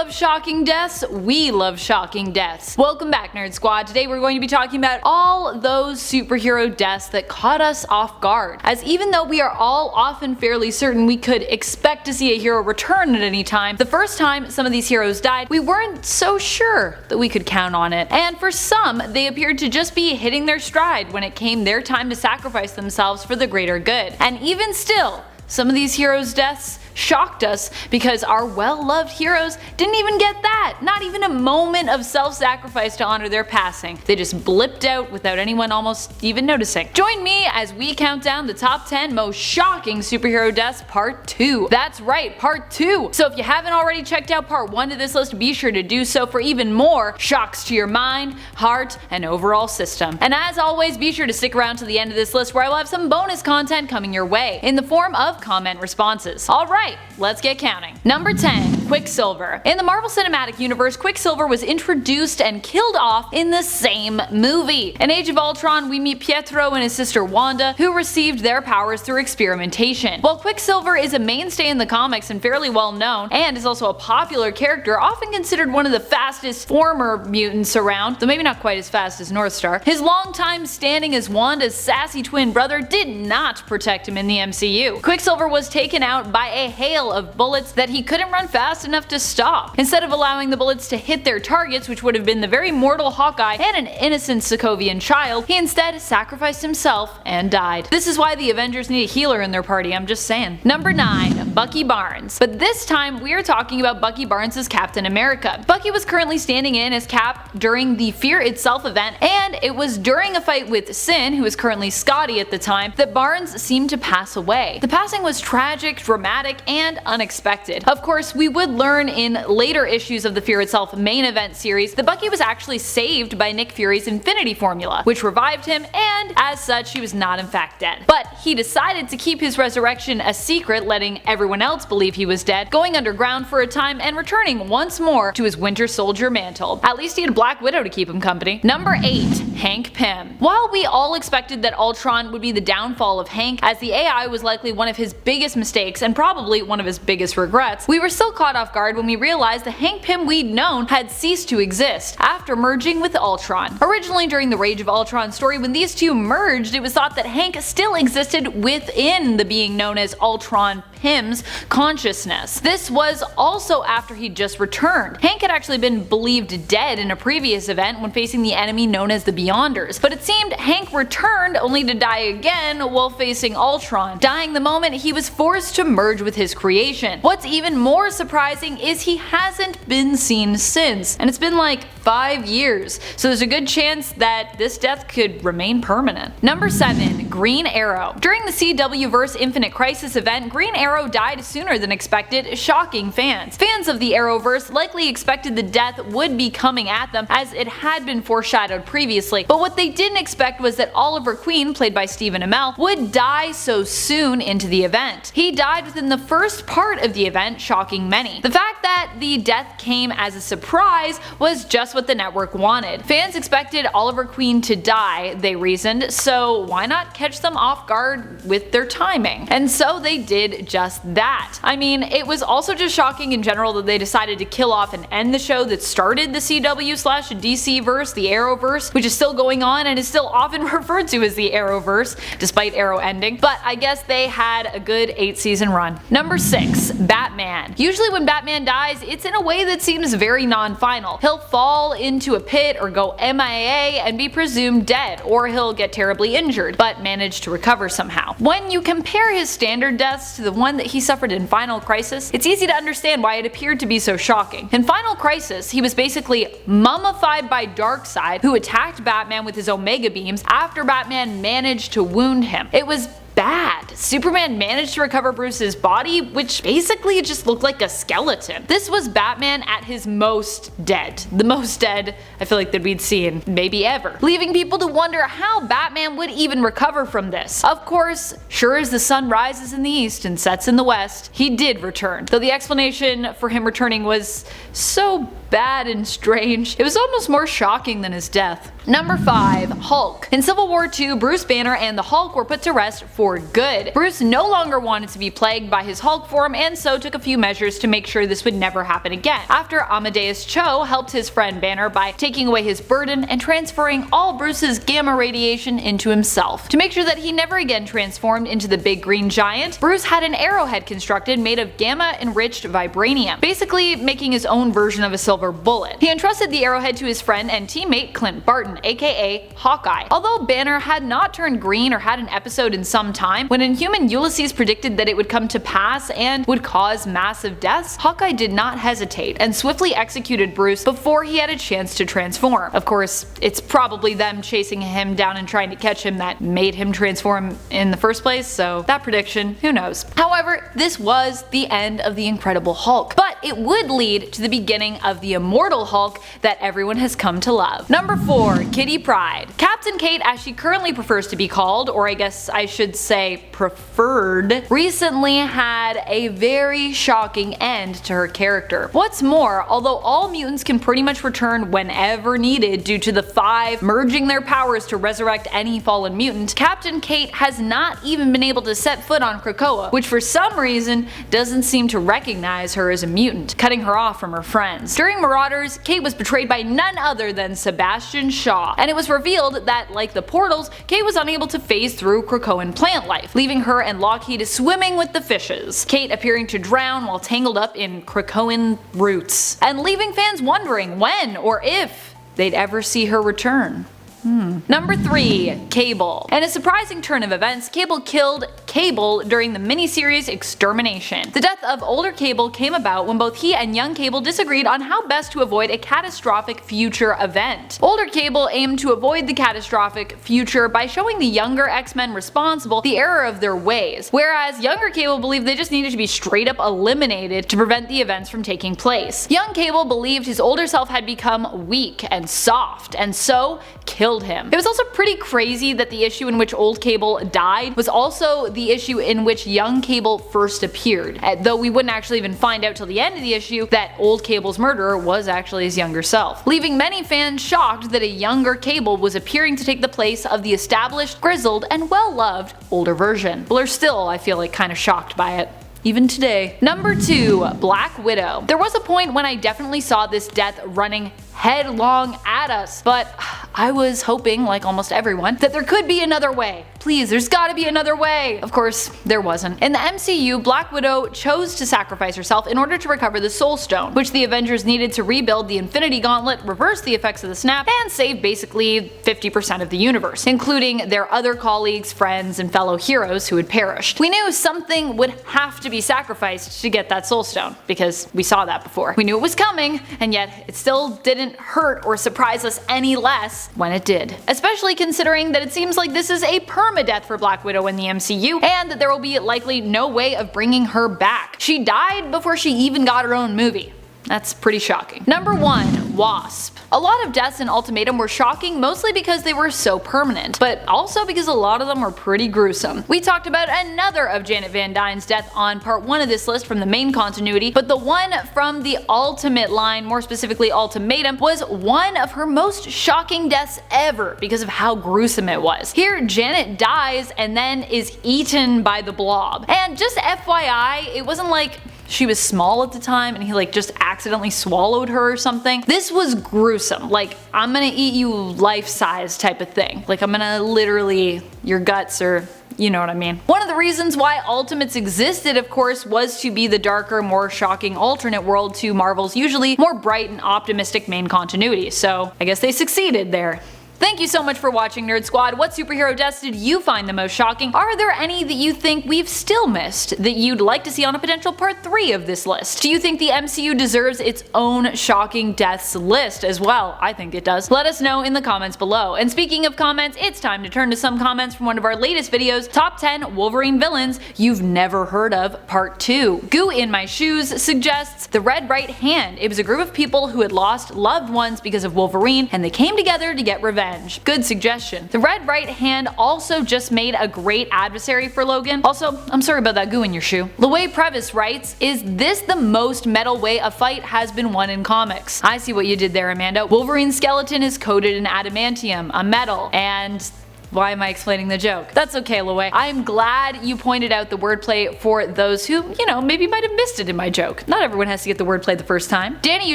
love shocking deaths, we love shocking deaths. Welcome back, Nerd Squad. Today we're going to be talking about all those superhero deaths that caught us off guard. As even though we are all often fairly certain we could expect to see a hero return at any time, the first time some of these heroes died, we weren't so sure that we could count on it. And for some, they appeared to just be hitting their stride when it came their time to sacrifice themselves for the greater good. And even still, some of these heroes' deaths shocked us because our well-loved heroes didn't even get that. Not even a moment of self-sacrifice to honor their passing. They just blipped out without anyone almost even noticing. Join me as we count down the top 10 most shocking superhero deaths part 2. That's right, part 2. So if you haven't already checked out part 1 of this list, be sure to do so for even more shocks to your mind, heart, and overall system. And as always, be sure to stick around to the end of this list where I will have some bonus content coming your way in the form of comment responses. Alright, let's get counting. Number 10. Quicksilver. In the Marvel Cinematic Universe, Quicksilver was introduced and killed off in the same movie. In Age of Ultron, we meet Pietro and his sister Wanda, who received their powers through experimentation. While Quicksilver is a mainstay in the comics and fairly well known, and is also a popular character, often considered one of the fastest former mutants around, though maybe not quite as fast as Northstar, his long time standing as Wanda's sassy twin brother did not protect him in the MCU. Quicksilver was taken out by a hail of bullets that he couldn't run fast enough to stop. Instead of allowing the bullets to hit their targets, which would have been the very mortal Hawkeye and an innocent Sokovian child, he instead sacrificed himself and died. This is why the Avengers need a healer in their party, I'm just saying. Number 9. Bucky Barnes. But this time we are talking about Bucky Barnes as Captain America. Bucky was currently standing in as Cap during the Fear Itself event, and it was during a fight with Sin, who is currently Scotty at the time, that Barnes seemed to pass away. The passing was tragic, dramatic, and unexpected. Of course, we would learn in later issues of the Fear Itself main event series that Bucky was actually saved by Nick Fury's Infinity Formula, which revived him, and as such he was not in fact dead. But he decided to keep his resurrection a secret, letting everyone else believe he was dead, going underground for a time and returning once more to his Winter Soldier mantle. At least he had Black Widow to keep him company. Number 8. Hank Pym. While we all expected that Ultron would be the downfall of Hank, as the AI was likely one of his biggest mistakes and probably one of his biggest regrets, we were still caught off guard when we realized the Hank Pym we'd known had ceased to exist after merging with Ultron. Originally during the Rage of Ultron story, when these two merged, it was thought that Hank still existed within the being known as Ultron Pym's consciousness. This was also after he'd just returned. Hank had actually been believed dead in a previous event when facing the enemy known as the Beyonders, but it seemed Hank returned only to die again while facing Ultron, dying the moment he was forced to merge with his creation. What's even more surprising is he hasn't been seen since, and it's been like 5 years, so there's a good chance that this death could remain permanent. Number 7. Green Arrow. During the CW-verse Infinite Crisis event, Green Arrow died sooner than expected, shocking fans. Fans of the Arrowverse likely expected the death would be coming at them, as it had been foreshadowed previously, but what they didn't expect was that Oliver Queen, played by Stephen Amell, would die so soon into the event. He died within the first part of the event, shocking many. The fact that the death came as a surprise was just what the network wanted. Fans expected Oliver Queen to die, they reasoned, so why not catch them off guard with their timing? And so they did just that. I mean, it was also just shocking in general that they decided to kill off and end the show that started the CW/DC verse, the Arrowverse, which is still going on and is still often referred to as the Arrowverse, despite Arrow ending, but I guess they had a good 8-season run. Number 6. Batman. Usually when Batman dies, it's in a way that seems very non-final. He'll fall into a pit or go MIA and be presumed dead, or he'll get terribly injured, but manage to recover somehow. When you compare his standard deaths to the one that he suffered in Final Crisis, it's easy to understand why it appeared to be so shocking. In Final Crisis, he was basically mummified by Darkseid, who attacked Batman with his Omega beams after Batman managed to wound him. It was bad. Superman managed to recover Bruce's body, which basically just looked like a skeleton. This was Batman at his most dead. The most dead I feel like that we'd seen maybe ever, leaving people to wonder how Batman would even recover from this. Of course, sure as the sun rises in the east and sets in the west, he did return, though the explanation for him returning was so bad and strange, it was almost more shocking than his death. Number 5. Hulk. In Civil War II, Bruce Banner and the Hulk were put to rest for good. Bruce no longer wanted to be plagued by his Hulk form and so took a few measures to make sure this would never happen again. After Amadeus Cho helped his friend Banner by taking away his burden and transferring all Bruce's gamma radiation into himself. To make sure that he never again transformed into the big green giant, Bruce had an arrowhead constructed made of gamma-enriched vibranium, basically making his own version of a silver bullet. He entrusted the arrowhead to his friend and teammate Clint Barton, aka Hawkeye. Although Banner had not turned green or had an episode in some time, when Inhuman Ulysses predicted that it would come to pass and would cause massive deaths, Hawkeye did not hesitate and swiftly executed Bruce before he had a chance to transform. Of course, it's probably them chasing him down and trying to catch him that made him transform in the first place, so that prediction, who knows. However, this was the end of the Incredible Hulk, but it would lead to the beginning of the Immortal Hulk that everyone has come to love. Number 4. Kitty Pryde. Captain Kate, as she currently prefers to be called, or I guess I should say preferred, recently had a very shocking end to her character. What's more, although all mutants can pretty much return whenever needed due to the Five merging their powers to resurrect any fallen mutant, Captain Kate has not even been able to set foot on Krakoa, which for some reason doesn't seem to recognize her as a mutant, cutting her off from her friends. During Marauders, Kate was betrayed by none other than Sebastian Shaw, and it was revealed that, like the Portals, Kate was unable to phase through Krakoan plant life, leaving her and Lockheed swimming with the fishes, Kate appearing to drown while tangled up in Krakoan roots, and leaving fans wondering when or if they'd ever see her return. Number 3. Cable. In a surprising turn of events, Cable killed Cable during the miniseries Extermination. The death of older Cable came about when both he and young Cable disagreed on how best to avoid a catastrophic future event. Older Cable aimed to avoid the catastrophic future by showing the younger X-Men responsible the error of their ways, whereas younger Cable believed they just needed to be straight up eliminated to prevent the events from taking place. Young Cable believed his older self had become weak and soft, and so killed him. It was also pretty crazy that the issue in which old Cable died was also the issue in which young Cable first appeared, though we wouldn't actually even find out till the end of the issue that old Cable's murderer was actually his younger self, leaving many fans shocked that a younger Cable was appearing to take the place of the established, grizzled, and well-loved older version. People are still, I feel like, kind of shocked by it. Even today. Number 2. Black Widow. There was a point when I definitely saw this death running headlong at us, but I was hoping, like almost everyone, that there could be another way. Please, there's gotta be another way! Of course, there wasn't. In the MCU, Black Widow chose to sacrifice herself in order to recover the Soul Stone, which the Avengers needed to rebuild the Infinity Gauntlet, reverse the effects of the snap, and save basically 50% of the universe, including their other colleagues, friends, and fellow heroes who had perished. We knew something would have to be sacrificed to get that Soul Stone, because we saw that before. We knew it was coming, and yet it still didn't hurt or surprise us any less when it did. Especially considering that it seems like this is a permadeath for Black Widow in the MCU, and that there will be likely no way of bringing her back. She died before she even got her own movie. That's pretty shocking. Number 1. Wasp. A lot of deaths in Ultimatum were shocking, mostly because they were so permanent, but also because a lot of them were pretty gruesome. We talked about another of Janet Van Dyne's death on part 1 of this list from the main continuity, but the one from the Ultimate line, more specifically Ultimatum, was one of her most shocking deaths ever because of how gruesome it was. Here, Janet dies and then is eaten by the Blob. And just FYI, it wasn't like she was small at the time and he like just accidentally swallowed her or something. This was gruesome. Like, I'm gonna eat you life-size type of thing. Like, I'm gonna literally, your guts, or you know what I mean. One of the reasons why Ultimates existed, of course, was to be the darker, more shocking alternate world to Marvel's usually more bright and optimistic main continuity, so I guess they succeeded there. Thank you so much for watching, Nerd Squad. What superhero deaths did you find the most shocking? Are there any that you think we've still missed that you'd like to see on a potential part 3 of this list? Do you think the MCU deserves its own shocking deaths list as well? I think it does. Let us know in the comments below. And speaking of comments, it's time to turn to some comments from one of our latest videos, Top 10 Wolverine Villains You've Never Heard Of Part 2. Goo in My Shoes suggests the Red Right Hand. It was a group of people who had lost loved ones because of Wolverine, and they came together to get revenge. revenge. Good suggestion. The Red Right Hand also just made a great adversary for Logan. Also, I'm sorry about that goo in your shoe. Louis Previs writes, is this the most metal way a fight has been won in comics? I see what you did there, Amanda. Wolverine's skeleton is coated in adamantium, a metal, and why am I explaining the joke? That's okay, Louis. I'm glad you pointed out the wordplay for those who, maybe might have missed it in my joke. Not everyone has to get the wordplay the first time. Danny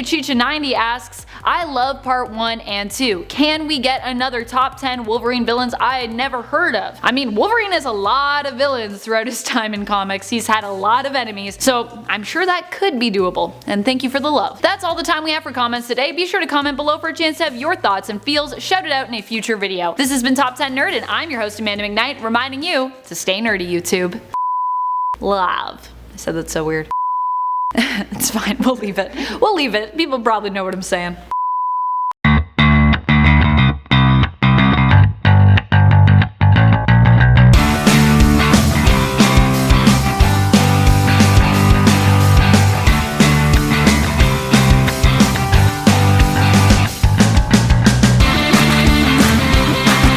Uchicha90 asks, I love part 1 and 2. Can we get another top 10 Wolverine villains I had never heard of? I mean, Wolverine has a lot of villains throughout his time in comics. He's had a lot of enemies, so I'm sure that could be doable. And thank you for the love. That's all the time we have for comments today. Be sure to comment below for a chance to have your thoughts and feels shouted out in a future video. This has been Top 10 Nerd, and I'm your host Amanda McKnight, reminding you to stay nerdy, YouTube. Love. I said that so weird. It's fine, we'll leave it. We'll leave it. People probably know what I'm saying.